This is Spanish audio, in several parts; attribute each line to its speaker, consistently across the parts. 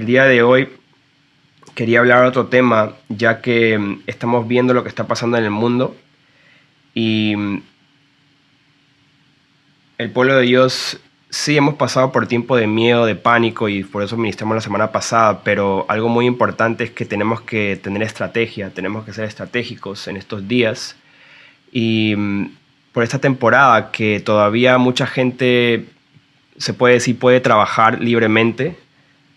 Speaker 1: El día de hoy quería hablar de otro tema, ya que estamos viendo lo que está pasando en el mundo y el pueblo de Dios sí hemos pasado por tiempo de miedo, de pánico y por eso ministramos la semana pasada, pero algo muy importante es que tenemos que tener estrategia, tenemos que ser estratégicos en estos días y por esta temporada que todavía mucha gente se puede decir puede trabajar libremente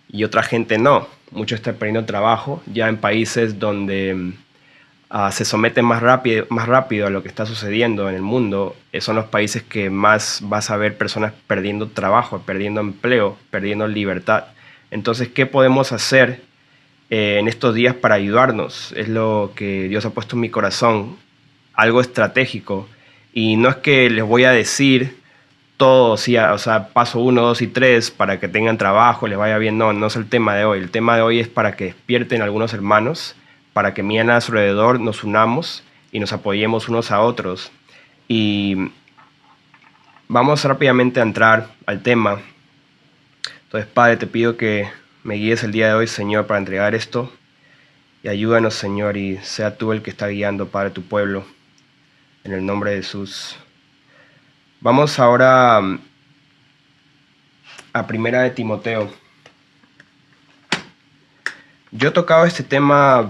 Speaker 1: y otra gente no. Muchos están perdiendo trabajo ya en países donde se someten más rápido a lo que está sucediendo en el mundo. Son los países que más vas a ver personas perdiendo trabajo, perdiendo empleo, perdiendo libertad. Entonces, ¿qué podemos hacer en estos días para ayudarnos? Es lo que Dios ha puesto en mi corazón, algo estratégico. Y no es que les voy a decir todo, sí, o sea, paso 1, 2 y 3 para que tengan trabajo, les vaya bien. No, no es el tema de hoy. El tema de hoy es para que despierten algunos hermanos, para que miren a su alrededor, nos unamos y nos apoyemos unos a otros. Y vamos rápidamente a entrar al tema. Entonces, Padre, te pido que me guíes el día de hoy, Señor, para entregar esto. Y ayúdanos, Señor, y sea tú el que está guiando, Padre, tu pueblo. En el nombre de Jesús. Vamos ahora a Primera de Timoteo. Yo he tocado este tema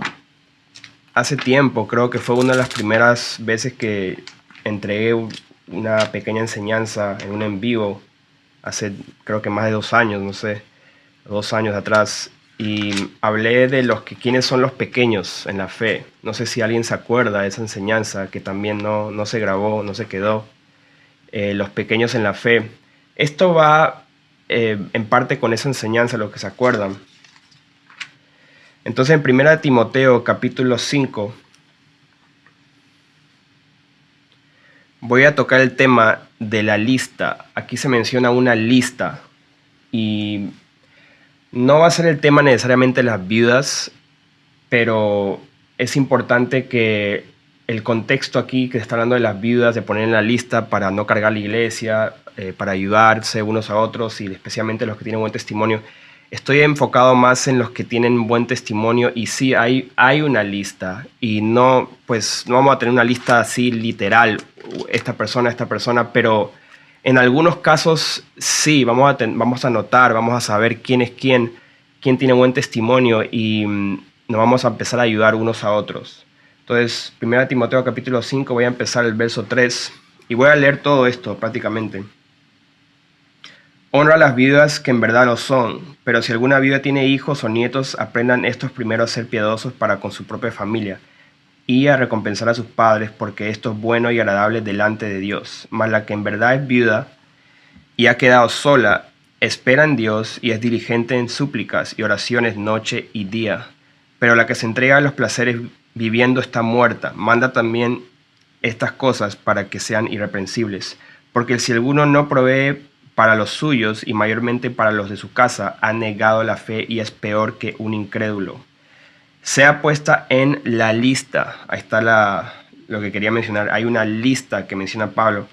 Speaker 1: hace tiempo, creo que fue una de las primeras veces que entregué una pequeña enseñanza en un en vivo, hace creo que más de 2 años, no sé, 2 años atrás, y hablé de quiénes son los pequeños en la fe. No sé si alguien se acuerda de esa enseñanza que también no se grabó, no se quedó. Los pequeños en la fe. Esto va en parte con esa enseñanza, los que se acuerdan. Entonces, en 1 Timoteo, capítulo 5, voy a tocar el tema de la lista. Aquí se menciona una lista. Y no va a ser el tema necesariamente de las viudas, pero es importante que el contexto aquí que está hablando de las viudas, de poner en la lista para no cargar la iglesia, para ayudarse unos a otros y especialmente los que tienen buen testimonio. Estoy enfocado más en los que tienen buen testimonio y sí, hay una lista y no, pues no vamos a tener una lista así literal, esta persona, pero en algunos casos sí, vamos a notar, vamos a saber quién es quién tiene buen testimonio y nos vamos a empezar a ayudar unos a otros. Entonces, 1 Timoteo capítulo 5, voy a empezar el verso 3 y voy a leer todo esto prácticamente. Honra a las viudas que en verdad lo son, pero si alguna viuda tiene hijos o nietos, aprendan estos primero a ser piadosos para con su propia familia y a recompensar a sus padres, porque esto es bueno y agradable delante de Dios. Mas la que en verdad es viuda y ha quedado sola, espera en Dios y es diligente en súplicas y oraciones noche y día. Pero la que se entrega a los placeres viviendo está muerta. Manda también estas cosas para que sean irreprensibles. Porque si alguno no provee para los suyos y mayormente para los de su casa, ha negado la fe y es peor que un incrédulo. Sea puesta en la lista. Ahí está lo que quería mencionar. Hay una lista que menciona Pablo.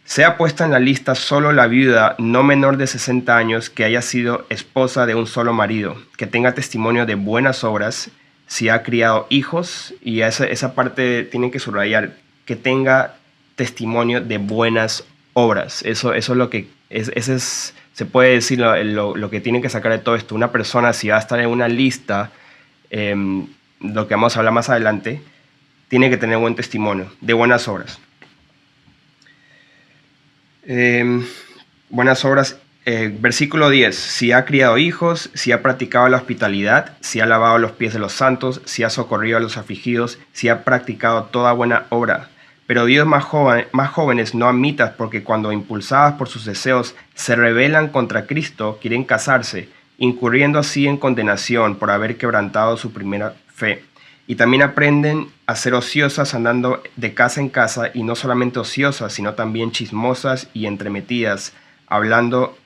Speaker 1: Sea puesta en la lista solo la viuda no menor de 60 años que haya sido esposa de un solo marido, que tenga testimonio de buenas obras, si ha criado hijos, y esa parte tienen que subrayar, que tenga testimonio de buenas obras. Eso es lo que se puede decir lo que tienen que sacar de todo esto. Una persona, si va a estar en una lista, lo que vamos a hablar más adelante, tiene que tener buen testimonio de buenas obras. Buenas obras, versículo 10. Si ha criado hijos, si ha practicado la hospitalidad, si ha lavado los pies de los santos, si ha socorrido a los afligidos, si ha practicado toda buena obra. Pero Dios más jóvenes no admitas, porque cuando impulsadas por sus deseos se rebelan contra Cristo, quieren casarse, incurriendo así en condenación por haber quebrantado su primera fe. Y también aprenden a ser ociosas andando de casa en casa, y no solamente ociosas, sino también chismosas y entremetidas, hablando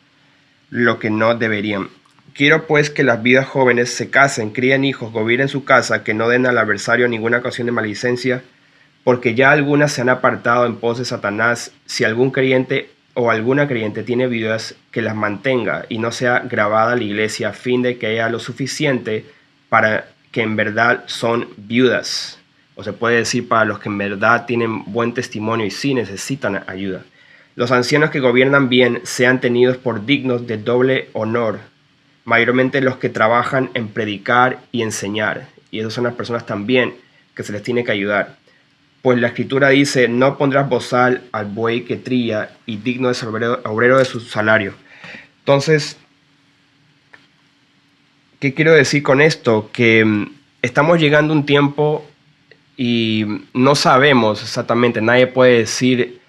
Speaker 1: lo que no deberían. Quiero pues que las viudas jóvenes se casen, críen hijos, gobiernen su casa, que no den al adversario ninguna ocasión de maledicencia, porque ya algunas se han apartado en pos de Satanás. Si algún creyente o alguna creyente tiene viudas, que las mantenga y no sea grabada la iglesia, a fin de que haya lo suficiente para que en verdad son viudas. O se puede decir para los que en verdad tienen buen testimonio y sí necesitan ayuda. Los ancianos que gobiernan bien sean tenidos por dignos de doble honor, mayormente los que trabajan en predicar y enseñar. Y esas son las personas también que se les tiene que ayudar. Pues la escritura dice, no pondrás bozal al buey que trilla, y digno es el obrero de su salario. Entonces, ¿qué quiero decir con esto? Que estamos llegando a un tiempo y no sabemos exactamente, nadie puede decir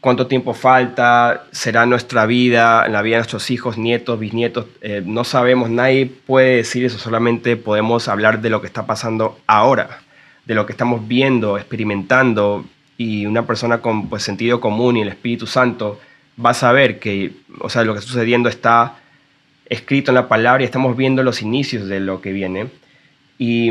Speaker 1: cuánto tiempo falta, será nuestra vida, la vida de nuestros hijos, nietos, bisnietos, no sabemos, nadie puede decir eso, solamente podemos hablar de lo que está pasando ahora, de lo que estamos viendo, experimentando, y una persona con pues, sentido común y el Espíritu Santo va a saber que, o sea, lo que está sucediendo está escrito en la palabra y estamos viendo los inicios de lo que viene. Y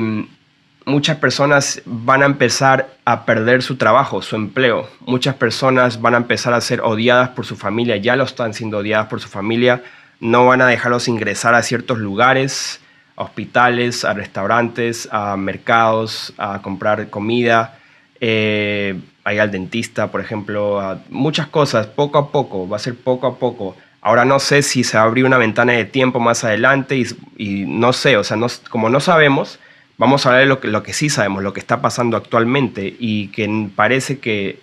Speaker 1: muchas personas van a empezar a perder su trabajo, su empleo. Muchas personas van a empezar a ser odiadas por su familia, ya lo están siendo odiadas por su familia. No van a dejarlos ingresar a ciertos lugares, a hospitales, a restaurantes, a mercados, a comprar comida, a ir al dentista, por ejemplo, a muchas cosas, poco a poco, va a ser poco a poco. Ahora no sé si se va a abrir una ventana de tiempo más adelante y no sé, o sea, no, como no sabemos, vamos a hablar de lo que sí sabemos, lo que está pasando actualmente y que parece que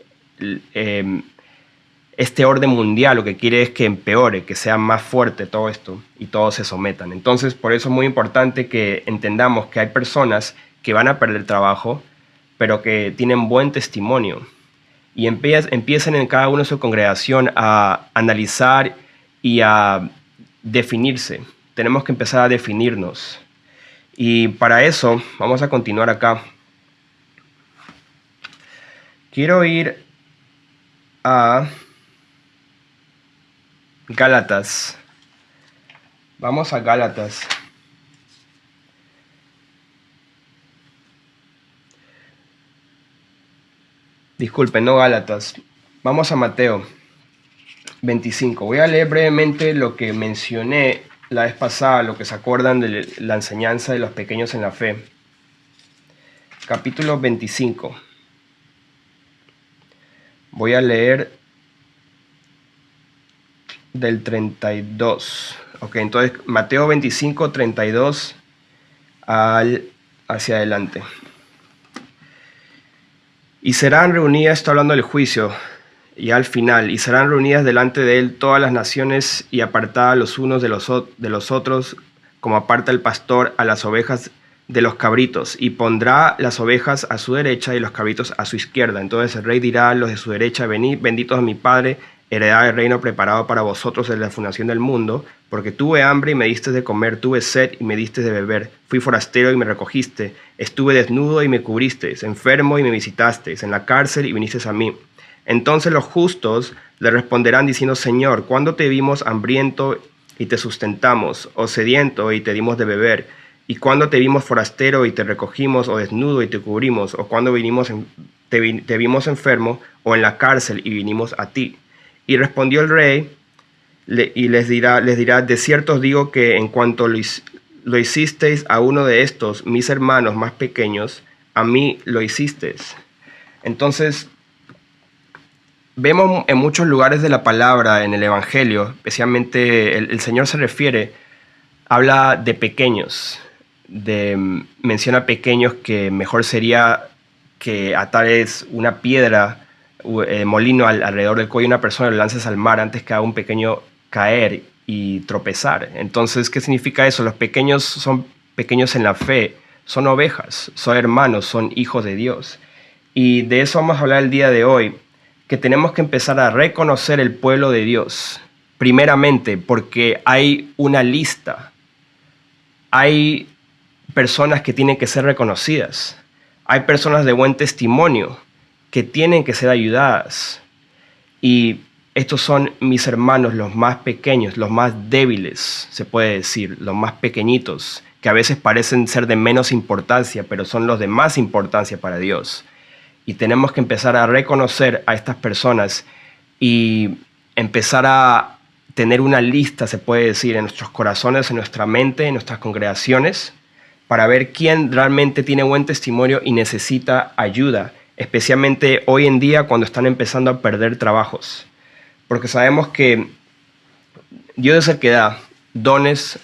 Speaker 1: este orden mundial lo que quiere es que empeore, que sea más fuerte todo esto y todos se sometan. Entonces, por eso es muy importante que entendamos que hay personas que van a perder trabajo, pero que tienen buen testimonio y empiecen en cada uno de su congregación a analizar y a definirse. Tenemos que empezar a definirnos. Y para eso vamos a continuar acá. Quiero ir a Gálatas. Vamos a Gálatas. Disculpen, no Gálatas. Vamos a Mateo 25. Voy a leer brevemente lo que mencioné la vez pasada, lo que se acuerdan de la enseñanza de los pequeños en la fe. Capítulo 25. Voy a leer del 32. Ok, entonces Mateo 25, 32 hacia adelante. Y serán reunidas, está hablando del juicio, y al final, y serán reunidas delante de él todas las naciones y apartadas los unos de los otros, como aparta el pastor a las ovejas de los cabritos, y pondrá las ovejas a su derecha y los cabritos a su izquierda. Entonces el rey dirá a los de su derecha, venid, benditos a mi Padre, heredad el reino preparado para vosotros desde la fundación del mundo, porque tuve hambre y me diste de comer, tuve sed y me diste de beber, fui forastero y me recogiste, estuve desnudo y me cubristeis, enfermo y me visitasteis, en la cárcel y vinisteis a mí. Entonces los justos le responderán diciendo, Señor, ¿cuándo te vimos hambriento y te sustentamos, o sediento y te dimos de beber? ¿Y cuándo te vimos forastero y te recogimos, o desnudo y te cubrimos? ¿O cuándo te vimos enfermo o en la cárcel y vinimos a ti? Y respondió el rey y les dirá, de cierto os digo que en cuanto lo hicisteis a uno de estos, mis hermanos más pequeños, a mí lo hicisteis. Entonces, vemos en muchos lugares de la palabra, en el Evangelio, especialmente el Señor se refiere, habla de pequeños, menciona pequeños que mejor sería que atares una piedra, molino alrededor del cuello de una persona y lo lances al mar antes que haga un pequeño caer y tropezar. Entonces, ¿qué significa eso? Los pequeños son pequeños en la fe, son ovejas, son hermanos, son hijos de Dios. Y de eso vamos a hablar el día de hoy, que tenemos que empezar a reconocer el pueblo de Dios, primeramente porque hay una lista, hay personas que tienen que ser reconocidas, hay personas de buen testimonio que tienen que ser ayudadas, y estos son mis hermanos, los más pequeños, los más débiles, se puede decir, los más pequeñitos, que a veces parecen ser de menos importancia, pero son los de más importancia para Dios. Y tenemos que empezar a reconocer a estas personas y empezar a tener una lista, se puede decir, en nuestros corazones, en nuestra mente, en nuestras congregaciones, para ver quién realmente tiene buen testimonio y necesita ayuda, especialmente hoy en día cuando están empezando a perder trabajos. Porque sabemos que Dios es el que da dones,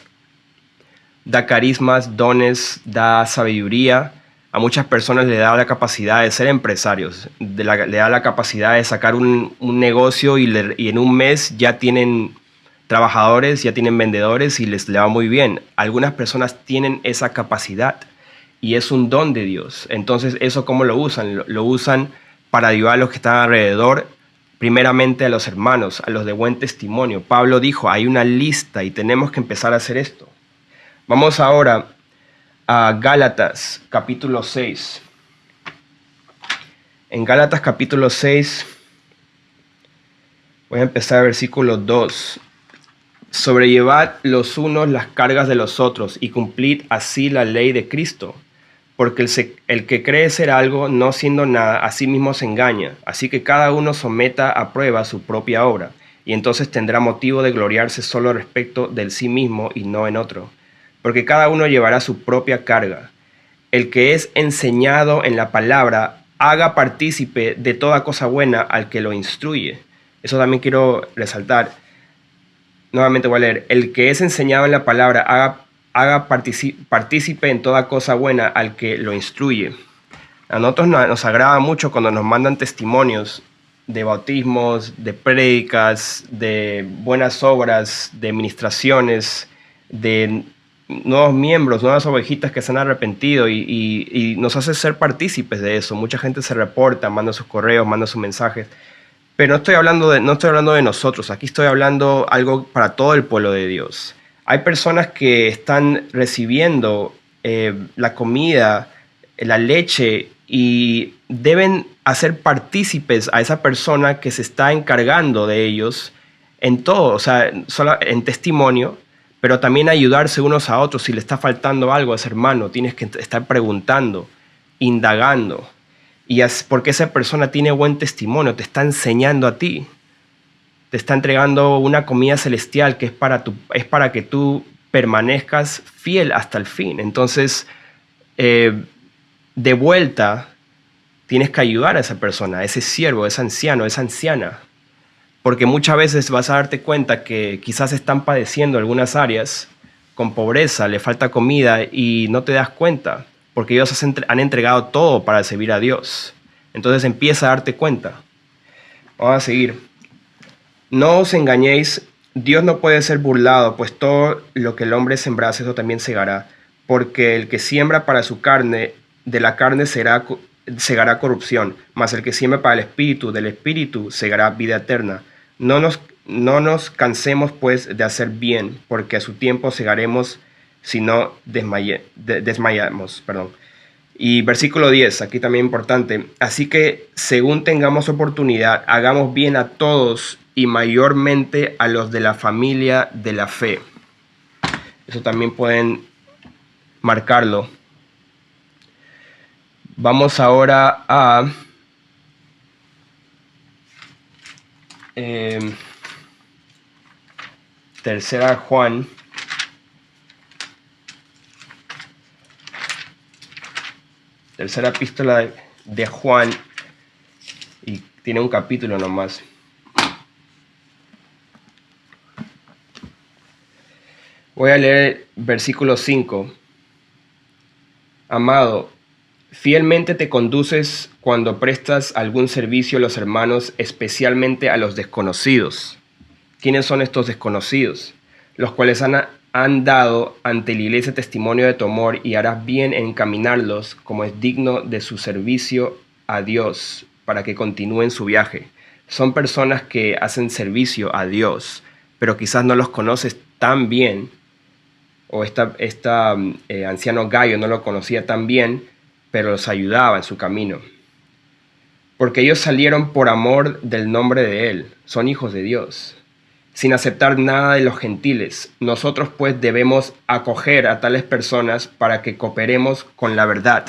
Speaker 1: da carismas, dones, da sabiduría. A muchas personas le da la capacidad de ser empresarios, le da la capacidad de sacar un negocio y en un mes ya tienen trabajadores, ya tienen vendedores y le va muy bien. Algunas personas tienen esa capacidad y es un don de Dios. Entonces, ¿eso cómo lo usan? Lo usan para ayudar a los que están alrededor, primeramente a los hermanos, a los de buen testimonio. Pablo dijo, hay una lista y tenemos que empezar a hacer esto. Vamos ahora a Gálatas capítulo 6. En Gálatas capítulo 6, voy a empezar versículo 2. Sobrellevad los unos las cargas de los otros y cumplid así la ley de Cristo. Porque el que cree ser algo, no siendo nada, a sí mismo se engaña. Así que cada uno someta a prueba su propia obra, y entonces tendrá motivo de gloriarse solo respecto del sí mismo y no en otro. Porque cada uno llevará su propia carga. El que es enseñado en la palabra, haga partícipe de toda cosa buena al que lo instruye. Eso también quiero resaltar. Nuevamente voy a leer. El que es enseñado en la palabra, haga partícipe en toda cosa buena al que lo instruye. A nosotros nos agrada mucho cuando nos mandan testimonios de bautismos, de prédicas, de buenas obras, de ministraciones, de nuevos miembros, nuevas ovejitas que se han arrepentido y nos hace ser partícipes de eso. Mucha gente se reporta, manda sus correos, manda sus mensajes. Pero no estoy hablando de nosotros, aquí estoy hablando algo para todo el pueblo de Dios. Hay personas que están recibiendo la comida, la leche, y deben hacer partícipes a esa persona que se está encargando de ellos en todo, o sea, solo en testimonio, pero también ayudarse unos a otros. Si le está faltando algo a ese hermano, tienes que estar preguntando, indagando. Y es porque esa persona tiene buen testimonio, te está enseñando a ti, te está entregando una comida celestial que es para que tú permanezcas fiel hasta el fin. Entonces, de vuelta, tienes que ayudar a esa persona, a ese siervo, a ese anciano, a esa anciana. Porque muchas veces vas a darte cuenta que quizás están padeciendo algunas áreas con pobreza, le falta comida y no te das cuenta, porque ellos han entregado todo para servir a Dios. Entonces empieza a darte cuenta. Vamos a seguir. No os engañéis, Dios no puede ser burlado, pues todo lo que el hombre sembrase, eso también segará. Porque el que siembra para su carne, de la carne segará corrupción, mas el que siembra para el espíritu, del espíritu segará vida eterna. No nos cansemos pues de hacer bien, porque a su tiempo segaremos si no desmayamos. Y versículo 10, aquí también importante. Así que según tengamos oportunidad, hagamos bien a todos y mayormente a los de la familia de la fe. Eso también pueden marcarlo. Vamos ahora a tercera Juan. Tercera epístola de Juan, y tiene un capítulo nomás. Voy a leer versículo 5. Amado, fielmente te conduces cuando prestas algún servicio a los hermanos, especialmente a los desconocidos. ¿Quiénes son estos desconocidos? Los cuales han dado ante la iglesia testimonio de tu amor, y harás bien en encaminarlos como es digno de su servicio a Dios, para que continúen su viaje. Son personas que hacen servicio a Dios, pero quizás no los conoces tan bien, o anciano Gallo no lo conocía tan bien, pero los ayudaba en su camino. Porque ellos salieron por amor del nombre de Él, son hijos de Dios, sin aceptar nada de los gentiles. Nosotros pues debemos acoger a tales personas para que cooperemos con la verdad.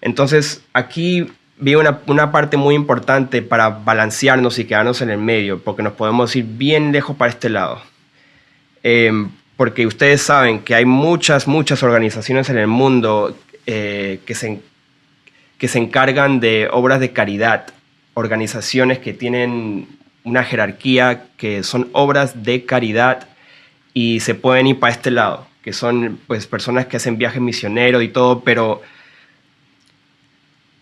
Speaker 1: Entonces aquí vi una parte muy importante para balancearnos y quedarnos en el medio, porque nos podemos ir bien lejos para este lado. Porque ustedes saben que hay muchas organizaciones en el mundo que se encargan de obras de caridad, organizaciones que tienen una jerarquía, que son obras de caridad y se pueden ir para este lado, que son pues personas que hacen viajes misioneros y todo, pero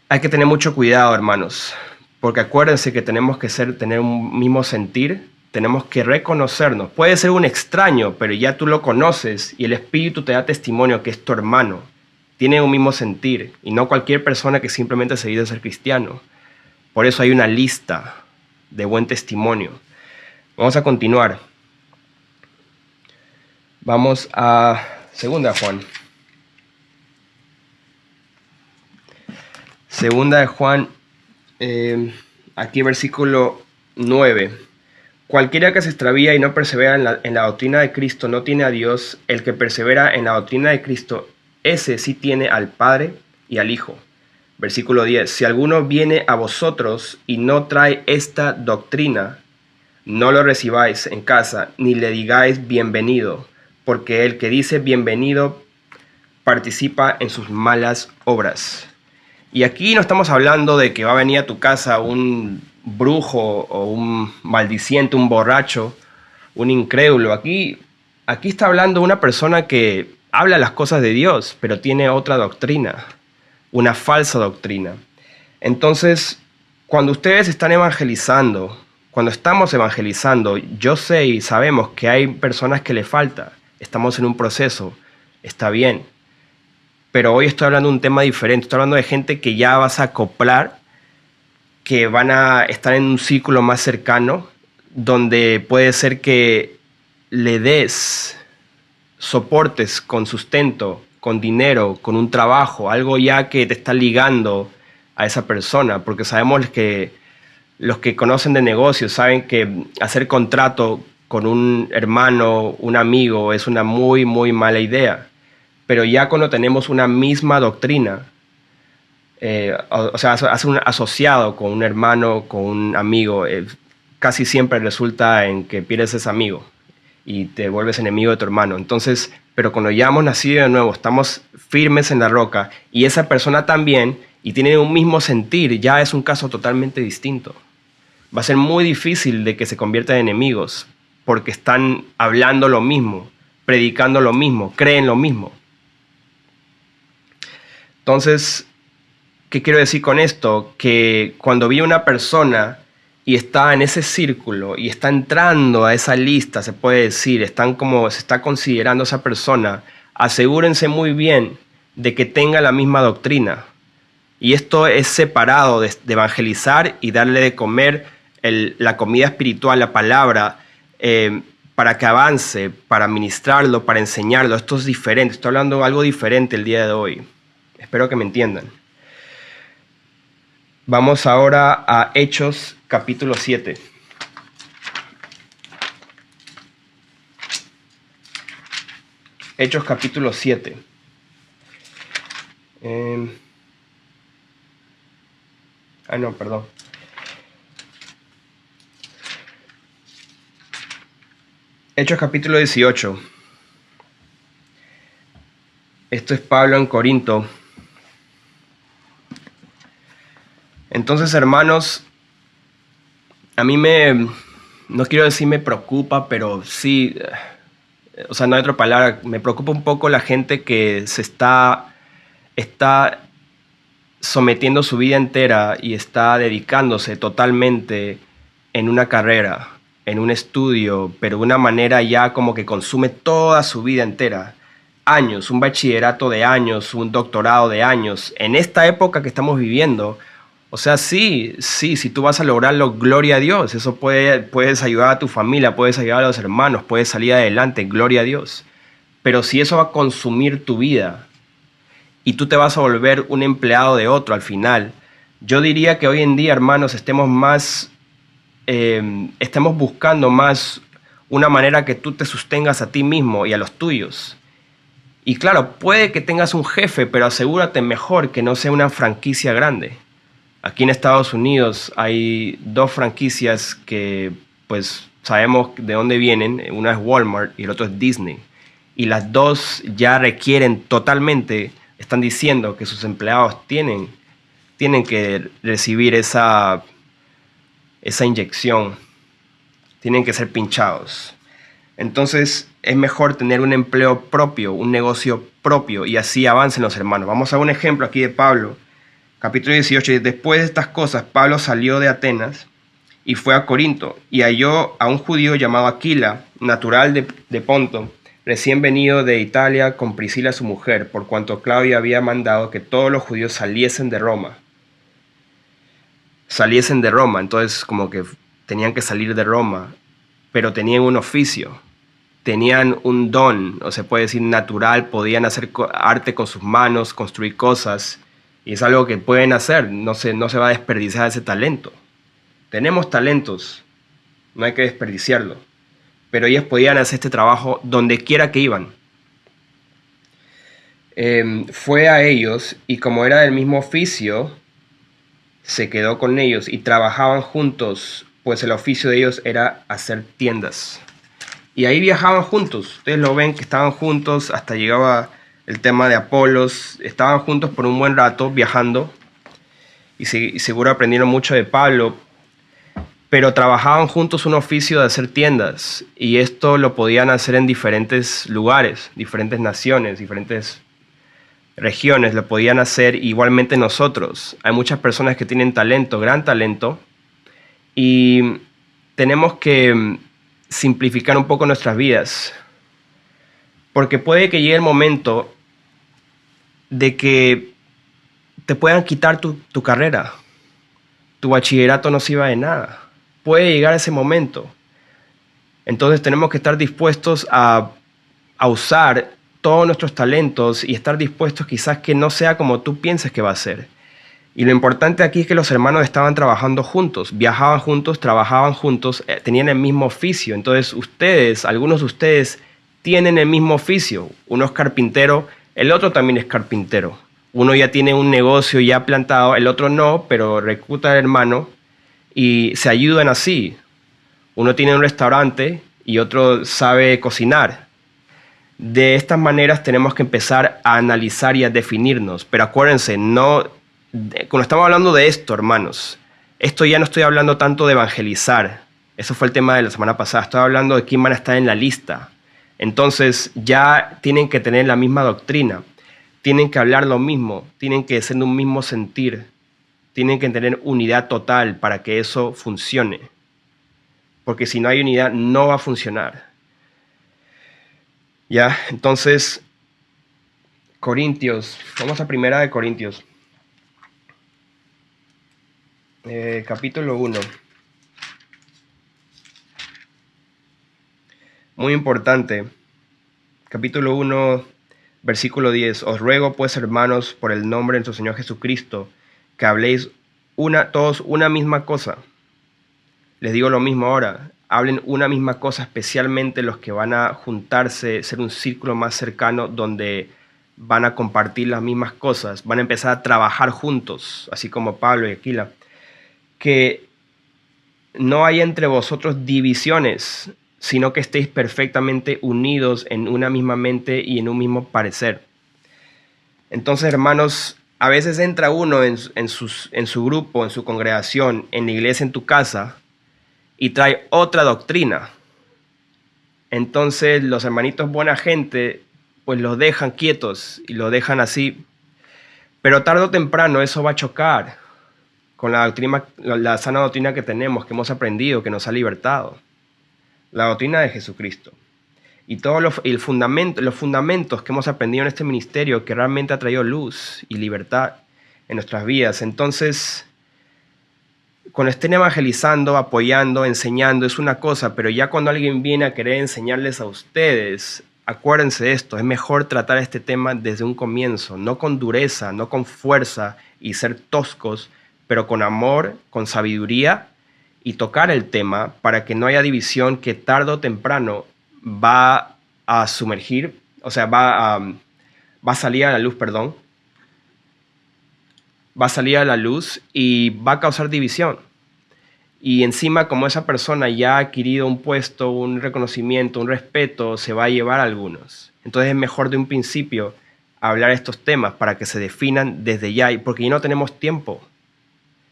Speaker 1: hay que tener mucho cuidado, hermanos, porque acuérdense que tenemos que tener un mismo sentir, tenemos que reconocernos. Puede ser un extraño, pero ya tú lo conoces y el Espíritu te da testimonio que es tu hermano. Tiene un mismo sentir y no cualquier persona que simplemente se dice ser cristiano. Por eso hay una lista de buen testimonio. Vamos a continuar. Vamos a 2 Juan. 2 Juan, aquí versículo 9. Cualquiera que se extravía y no persevera en la doctrina de Cristo no tiene a Dios. El que persevera en la doctrina de Cristo, ese sí tiene al Padre y al Hijo. Versículo 10. Si alguno viene a vosotros y no trae esta doctrina, no lo recibáis en casa, ni le digáis bienvenido, porque el que dice bienvenido participa en sus malas obras. Y aquí no estamos hablando de que va a venir a tu casa un brujo o un maldiciente, un borracho, un incrédulo. Aquí está hablando una persona que habla las cosas de Dios, pero tiene otra doctrina, una falsa doctrina. Entonces, cuando ustedes están evangelizando, cuando estamos evangelizando, yo sé y sabemos que hay personas que le falta. Estamos en un proceso, está bien. Pero hoy estoy hablando de un tema diferente. Estoy hablando de gente que ya vas a acoplar, que van a estar en un círculo más cercano, donde puede ser que le des soportes con sustento, con dinero, con un trabajo, algo ya que te está ligando a esa persona, porque sabemos que los que conocen de negocios saben que hacer contrato con un hermano, un amigo, es una muy mala idea. Pero ya cuando tenemos una misma doctrina, o sea, hacer un asociado con un hermano, con un amigo, casi siempre resulta en que pierdes ese amigo y te vuelves enemigo de tu hermano. Entonces, pero cuando ya hemos nacido de nuevo, estamos firmes en la roca y esa persona también, y tiene un mismo sentir, ya es un caso totalmente distinto. Va a ser muy difícil de que se conviertan en enemigos porque están hablando lo mismo, predicando lo mismo, creen lo mismo. Entonces, ¿qué quiero decir con esto? Que cuando vi una persona y está en ese círculo y está entrando a esa lista, se puede decir, se está considerando a esa persona, asegúrense muy bien de que tenga la misma doctrina. Y esto es separado de evangelizar y darle de comer la comida espiritual, la palabra, para que avance, para ministrarlo, para enseñarlo. Esto es diferente, estoy hablando de algo diferente el día de hoy. Espero que me entiendan. Vamos ahora a Hechos capítulo 7. Hechos capítulo 7. Perdón. Hechos capítulo 18. Esto es Pablo en Corinto. Entonces, hermanos, a mí no quiero decir me preocupa, pero sí, o sea, no hay otra palabra, me preocupa un poco la gente que se está sometiendo su vida entera y está dedicándose totalmente en una carrera, en un estudio, pero de una manera ya como que consume toda su vida entera. Años, un bachillerato de años, un doctorado de años. En esta época que estamos viviendo, o sea, sí, si tú vas a lograrlo, gloria a Dios. Eso puedes ayudar a tu familia, puedes ayudar a los hermanos, puedes salir adelante, gloria a Dios. Pero si eso va a consumir tu vida y tú te vas a volver un empleado de otro al final, yo diría que hoy en día, hermanos, estemos buscando más una manera que tú te sostengas a ti mismo y a los tuyos. Y claro, puede que tengas un jefe, pero asegúrate mejor que no sea una franquicia grande. Aquí en Estados Unidos hay dos franquicias que pues sabemos de dónde vienen. Una es Walmart y el otro es Disney. Y las dos ya requieren totalmente, están diciendo que sus empleados tienen que recibir esa inyección, tienen que ser pinchados. Entonces es mejor tener un empleo propio, un negocio propio, y así avancen los hermanos. Vamos a un ejemplo aquí de Pablo, capítulo 18. Después de estas cosas, Pablo salió de Atenas y fue a Corinto, y halló a un judío llamado Aquila, natural de Ponto, recién venido de Italia con Priscila su mujer, por cuanto Claudio había mandado que todos los judíos saliesen de Roma. Entonces como que tenían que salir de Roma, pero tenían un oficio, tenían un don, o se puede decir natural, podían hacer arte con sus manos, construir cosas, y es algo que pueden hacer, no se va a desperdiciar ese talento. Tenemos talentos, no hay que desperdiciarlo, pero ellos podían hacer este trabajo donde quiera que iban. Fue a ellos, y como era del mismo oficio, se quedó con ellos y trabajaban juntos, pues el oficio de ellos era hacer tiendas. Y ahí viajaban juntos. Ustedes lo ven que estaban juntos hasta llegaba el tema de Apolos. Estaban juntos por un buen rato viajando y seguro aprendieron mucho de Pablo. Pero trabajaban juntos un oficio de hacer tiendas, y esto lo podían hacer en diferentes lugares, diferentes naciones, diferentes regiones. Lo podían hacer igualmente nosotros. Hay muchas personas que tienen talento, gran talento, y tenemos que simplificar un poco nuestras vidas, porque puede que llegue el momento de que te puedan quitar tu carrera, tu bachillerato no sirva de nada, puede llegar ese momento. Entonces tenemos que estar dispuestos a usar todos nuestros talentos y estar dispuestos quizás que no sea como tú pienses que va a ser. Y lo importante aquí es que los hermanos estaban trabajando juntos, viajaban juntos, trabajaban juntos, tenían el mismo oficio. Entonces algunos de ustedes tienen el mismo oficio. Uno es carpintero, el otro también es carpintero. Uno ya tiene un negocio ya plantado, el otro no, pero recluta al hermano y se ayudan así. Uno tiene un restaurante y otro sabe cocinar. De estas maneras tenemos que empezar a analizar y a definirnos. Pero acuérdense, cuando estamos hablando de esto, hermanos, esto ya no estoy hablando tanto de evangelizar. Eso fue el tema de la semana pasada. Estoy hablando de quién van a estar en la lista. Entonces ya tienen que tener la misma doctrina. Tienen que hablar lo mismo. Tienen que ser de un mismo sentir. Tienen que tener unidad total para que eso funcione. Porque si no hay unidad, no va a funcionar. Ya, entonces, Corintios. Vamos a Primera de Corintios. Capítulo 1. Muy importante. Capítulo 1, versículo 10. Os ruego pues, hermanos, por el nombre de nuestro Señor Jesucristo, que habléis todos una misma cosa. Les digo lo mismo ahora. Hablen una misma cosa, especialmente los que van a juntarse, ser un círculo más cercano donde van a compartir las mismas cosas, van a empezar a trabajar juntos, así como Pablo y Aquila. Que no haya entre vosotros divisiones, sino que estéis perfectamente unidos en una misma mente y en un mismo parecer. Entonces, hermanos, a veces entra uno en su grupo, en su congregación, en la iglesia, en tu casa, y trae otra doctrina. Entonces los hermanitos buena gente, pues los dejan quietos y los dejan así. Pero tarde o temprano eso va a chocar con la sana doctrina que tenemos, que hemos aprendido, que nos ha libertado. La doctrina de Jesucristo. Y todos los fundamentos que hemos aprendido en este ministerio, que realmente ha traído luz y libertad en nuestras vidas. Entonces, cuando estén evangelizando, apoyando, enseñando, es una cosa, pero ya cuando alguien viene a querer enseñarles a ustedes, acuérdense de esto, es mejor tratar este tema desde un comienzo, no con dureza, no con fuerza y ser toscos, pero con amor, con sabiduría, y tocar el tema para que no haya división que tarde o temprano va a sumergir, o sea, va a salir a la luz, perdón. va a salir a la luz y va a causar división. Y encima, como esa persona ya ha adquirido un puesto, un reconocimiento, un respeto, se va a llevar a algunos. Entonces es mejor de un principio hablar estos temas para que se definan desde ya, porque ya no tenemos tiempo.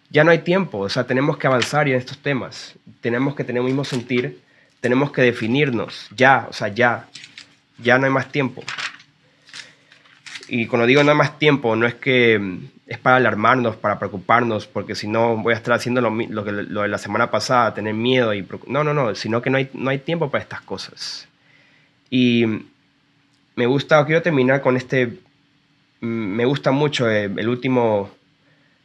Speaker 1: Ya no hay tiempo, o sea, tenemos que avanzar en estos temas. Tenemos que tener el mismo sentir, tenemos que definirnos, ya, o sea, ya no hay más tiempo. Y cuando digo no hay más tiempo, no es que es para alarmarnos, para preocuparnos, porque si no voy a estar haciendo lo de la semana pasada, tener miedo. No, sino que no hay tiempo para estas cosas. Y quiero terminar con me gusta mucho el último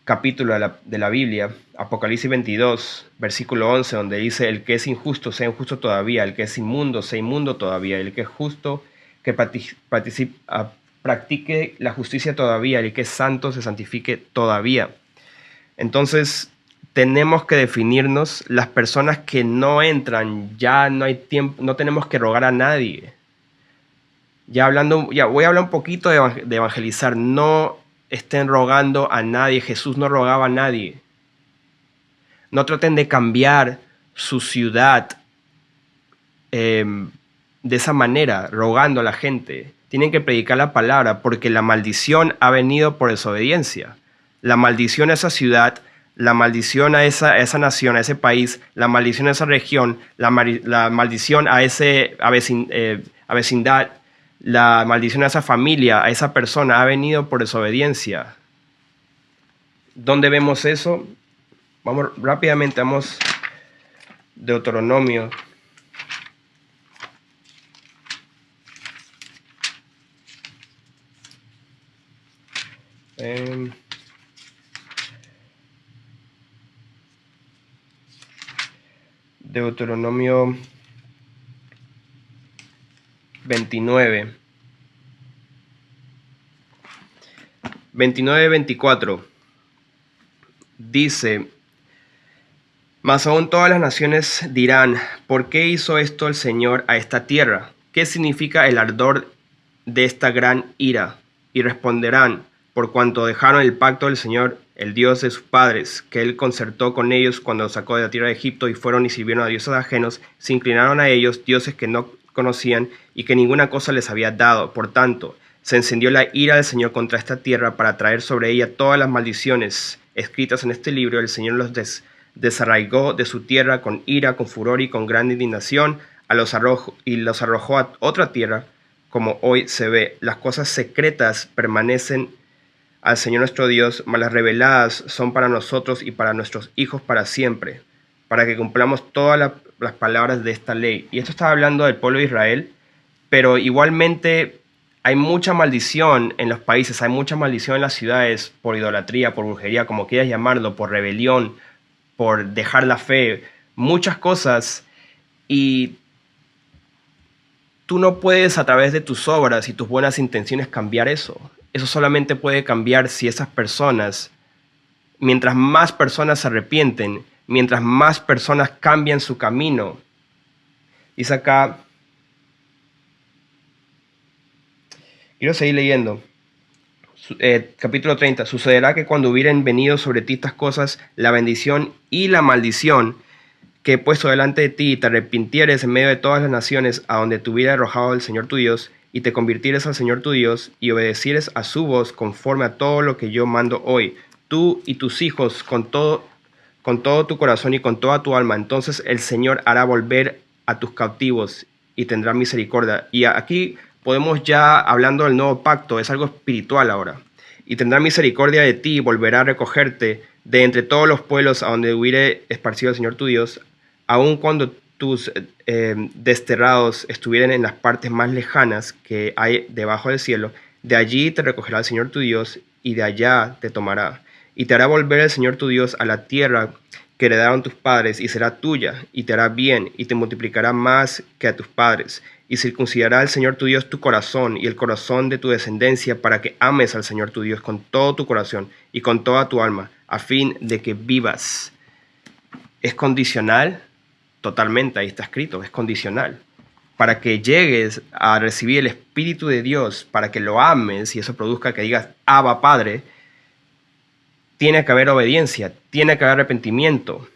Speaker 1: capítulo de la Biblia, Apocalipsis 22, versículo 11, donde dice: el que es injusto, sea injusto todavía; el que es inmundo, sea inmundo todavía; el que es justo, que practique la justicia todavía; el que es santo, se santifique todavía. Entonces, tenemos que definirnos. Las personas que no entran, ya no hay tiempo, no tenemos que rogar a nadie. Ya voy a hablar un poquito de evangelizar. No estén rogando a nadie. Jesús no rogaba a nadie. No traten de cambiar su ciudad de esa manera, rogando a la gente. Tienen que predicar la palabra, porque la maldición ha venido por desobediencia. La maldición a esa ciudad, la maldición a esa nación, a ese país, la maldición a esa región, la maldición a vecindad, la maldición a esa familia, a esa persona, ha venido por desobediencia. ¿Dónde vemos eso? Vamos rápidamente, vamos Deuteronomio. Deuteronomio 29. 29-24. Dice: mas aún todas las naciones dirán: ¿por qué hizo esto el Señor a esta tierra? ¿Qué significa el ardor de esta gran ira? Y responderán: por cuanto dejaron el pacto del Señor, el Dios de sus padres, que Él concertó con ellos cuando los sacó de la tierra de Egipto, y fueron y sirvieron a dioses ajenos, se inclinaron a ellos, dioses que no conocían y que ninguna cosa les había dado. Por tanto, se encendió la ira del Señor contra esta tierra para traer sobre ella todas las maldiciones escritas en este libro. El Señor los desarraigó de su tierra con ira, con furor y con gran indignación, los arrojó a otra tierra, como hoy se ve. Las cosas secretas permanecen al Señor nuestro Dios, mas las reveladas son para nosotros y para nuestros hijos para siempre, para que cumplamos todas las palabras de esta ley. Y esto está hablando del pueblo de Israel, pero igualmente hay mucha maldición en los países, hay mucha maldición en las ciudades por idolatría, por brujería, como quieras llamarlo, por rebelión, por dejar la fe, muchas cosas. Y tú no puedes, a través de tus obras y tus buenas intenciones, cambiar eso. Eso solamente puede cambiar si esas personas, mientras más personas se arrepienten, mientras más personas cambian su camino. Dice acá, quiero seguir leyendo. Capítulo 30. Sucederá que cuando hubieran venido sobre ti estas cosas, la bendición y la maldición que he puesto delante de ti, y te arrepintieres en medio de todas las naciones a donde te hubiera arrojado el Señor tu Dios, y te convirtieres al Señor tu Dios, y obedecieres a su voz conforme a todo lo que yo mando hoy, tú y tus hijos con todo tu corazón y con toda tu alma, entonces el Señor hará volver a tus cautivos y tendrá misericordia. Y aquí podemos ya, hablando del nuevo pacto, es algo espiritual ahora. Y tendrá misericordia de ti y volverá a recogerte de entre todos los pueblos a donde hubiere esparcido el Señor tu Dios, aun cuando tus desterrados estuvieren en las partes más lejanas que hay debajo del cielo. De allí te recogerá el Señor tu Dios, y de allá te tomará. Y te hará volver el Señor tu Dios a la tierra que heredaron tus padres, y será tuya, y te hará bien, y te multiplicará más que a tus padres. Y circuncidará el Señor tu Dios tu corazón y el corazón de tu descendencia, para que ames al Señor tu Dios con todo tu corazón y con toda tu alma, a fin de que vivas. Es condicional, totalmente, ahí está escrito, es condicional. Para que llegues a recibir el Espíritu de Dios, para que lo ames y eso produzca que digas Abba Padre, tiene que haber obediencia, tiene que haber arrepentimiento.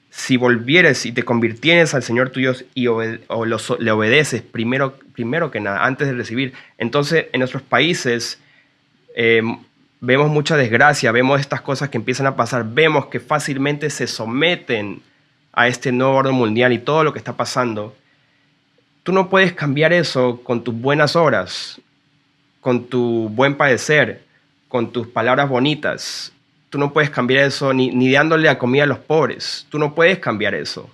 Speaker 1: Si volvieres y te convirtieres al Señor tu Dios y le obedeces primero que nada, antes de recibir, entonces en nuestros países eh, vemos mucha desgracia, vemos estas cosas que empiezan a pasar, vemos que fácilmente se someten a este nuevo orden mundial y todo lo que está pasando. Tú no puedes cambiar eso con tus buenas obras, con tu buen padecer, con tus palabras bonitas. Tú no puedes cambiar eso ni dándole a comida a los pobres. Tú no puedes cambiar eso.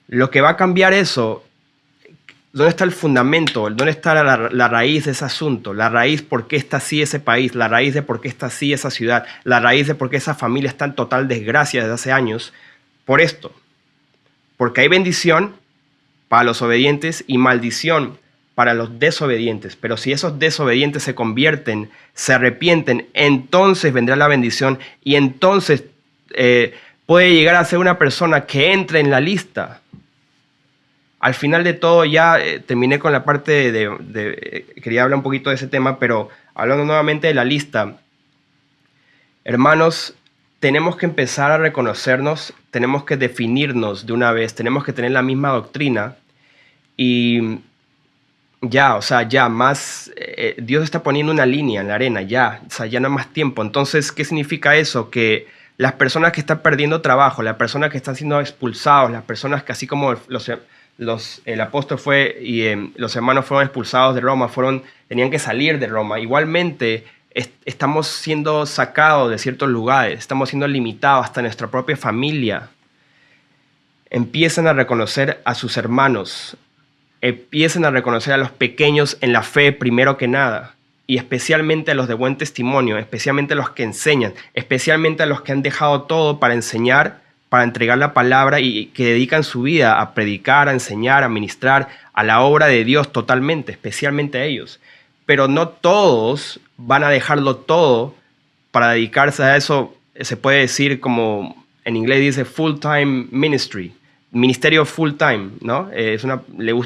Speaker 1: Lo que va a cambiar eso, ¿dónde está el fundamento? ¿Dónde está la raíz de ese asunto? La raíz por qué está así ese país, la raíz de por qué está así esa ciudad, la raíz de por qué esa familia está en total desgracia desde hace años. Por esto. Porque hay bendición para los obedientes y maldición para los desobedientes. Pero si esos desobedientes se convierten, se arrepienten, entonces vendrá la bendición y entonces puede llegar a ser una persona que entre en la lista. Al final de todo ya terminé con la parte quería hablar un poquito de ese tema, pero hablando nuevamente de la lista, hermanos, tenemos que empezar a reconocernos, tenemos que definirnos de una vez, tenemos que tener la misma doctrina y ya, o sea, ya más, Dios está poniendo una línea en la arena, ya, o sea, ya no hay más tiempo. Entonces, ¿qué significa eso? Que las personas que están perdiendo trabajo, las personas que están siendo expulsados, las personas que así como el apóstol fue y los hermanos fueron expulsados de Roma, tenían que salir de Roma. Igualmente, estamos siendo sacados de ciertos lugares, estamos siendo limitados hasta nuestra propia familia. Empiezan a reconocer a sus hermanos, empiecen a reconocer a los pequeños en la fe primero que nada, y especialmente a los de buen testimonio, especialmente a los que enseñan, especialmente a los que han dejado todo para enseñar, para entregar la palabra y que dedican su vida a predicar, a enseñar, a ministrar a la obra de Dios totalmente, especialmente a ellos. Pero no todos van a dejarlo todo para dedicarse a eso. Se puede decir, como en inglés dice, full-time ministry. Ministerio full time, ¿no?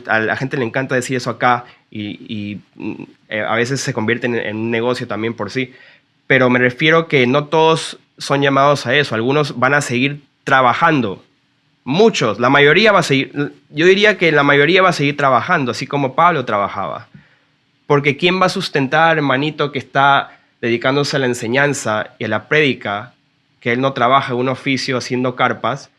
Speaker 1: A la gente le encanta decir eso acá y a veces se convierte en un negocio también por sí. Pero me refiero que no todos son llamados a eso. Algunos van a seguir trabajando. Muchos, la mayoría va a seguir. Yo diría que la mayoría va a seguir trabajando, así como Pablo trabajaba. Porque ¿quién va a sustentar al hermanito que está dedicándose a la enseñanza y a la prédica, que él no trabaja en un oficio haciendo carpas?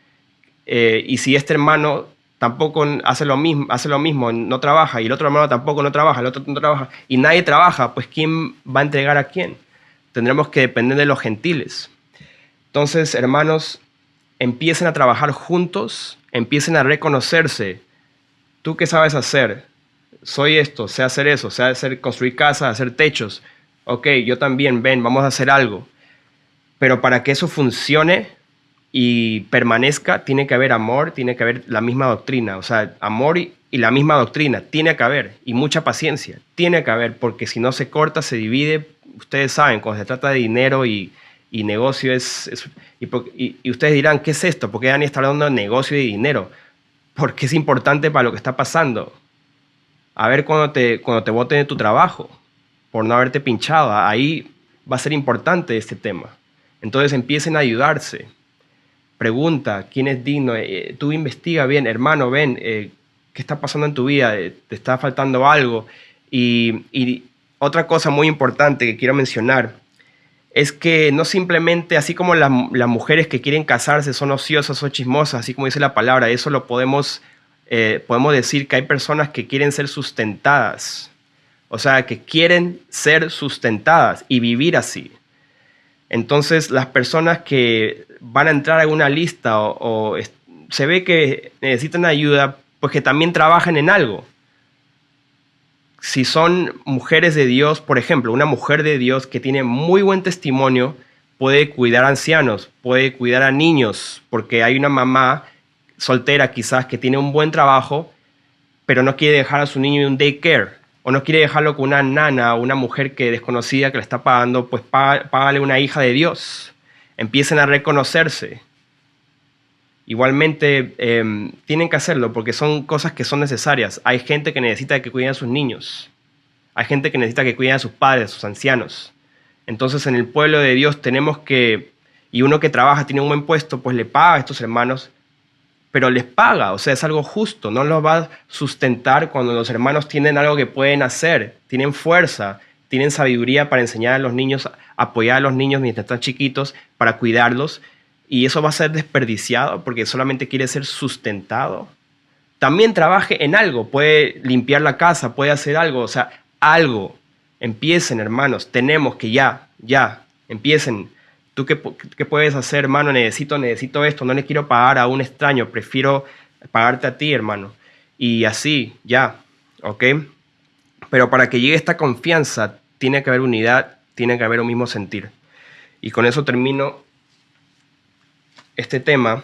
Speaker 1: Y si este hermano tampoco hace lo mismo, no trabaja, y el otro hermano tampoco no trabaja, el otro no trabaja, y nadie trabaja, pues ¿quién va a entregar a quién? Tendremos que depender de los gentiles. Entonces, hermanos, empiecen a trabajar juntos, empiecen a reconocerse. ¿Tú qué sabes hacer? Soy esto, sé hacer eso, sé construir casas, hacer techos. Ok, yo también, ven, vamos a hacer algo. Pero para que eso funcione y permanezca, tiene que haber amor, tiene que haber la misma doctrina. O sea, amor y la misma doctrina, tiene que haber. Y mucha paciencia, tiene que haber, porque si no se corta, se divide. Ustedes saben, cuando se trata de dinero y negocio y ustedes dirán, ¿qué es esto? ¿Por qué Dani está hablando de negocio y dinero? Porque es importante para lo que está pasando. A ver cuando te boten de tu trabajo, por no haberte pinchado. Ahí va a ser importante este tema. Entonces empiecen a ayudarse. Pregunta, ¿quién es digno? Tú investiga bien, hermano, ven, ¿qué está pasando en tu vida? ¿Te está faltando algo? Y otra cosa muy importante que quiero mencionar es que no simplemente, así como las mujeres que quieren casarse son ociosas o chismosas, así como dice la palabra, eso lo podemos decir que hay personas que quieren ser sustentadas, o sea, que quieren ser sustentadas y vivir así. Entonces, las personas que van a entrar a una lista o se ve que necesitan ayuda, pues que también trabajen en algo. Si son mujeres de Dios, por ejemplo, una mujer de Dios que tiene muy buen testimonio, puede cuidar a ancianos, puede cuidar a niños, porque hay una mamá soltera quizás que tiene un buen trabajo, pero no quiere dejar a su niño en un daycare. O no quiere dejarlo con una nana o una mujer que desconocida que le está pagando, pues págale una hija de Dios. Empiecen a reconocerse. Igualmente tienen que hacerlo porque son cosas que son necesarias. Hay gente que necesita que cuiden a sus niños. Hay gente que necesita que cuiden a sus padres, a sus ancianos. Entonces en el pueblo de Dios tenemos que, y uno que trabaja, tiene un buen puesto, pues le paga a estos hermanos, pero les paga, o sea, es algo justo, no los va a sustentar cuando los hermanos tienen algo que pueden hacer, tienen fuerza, tienen sabiduría para enseñar a los niños, apoyar a los niños mientras están chiquitos, para cuidarlos, y eso va a ser desperdiciado porque solamente quiere ser sustentado. También trabaje en algo, puede limpiar la casa, puede hacer algo, o sea, algo. Empiecen, hermanos, tenemos que ya, empiecen. ¿Tú qué puedes hacer, hermano? Necesito esto, no le quiero pagar a un extraño, prefiero pagarte a ti, hermano. Y así, ya, ¿ok? Pero para que llegue esta confianza, tiene que haber unidad, tiene que haber un mismo sentir. Y con eso termino este tema.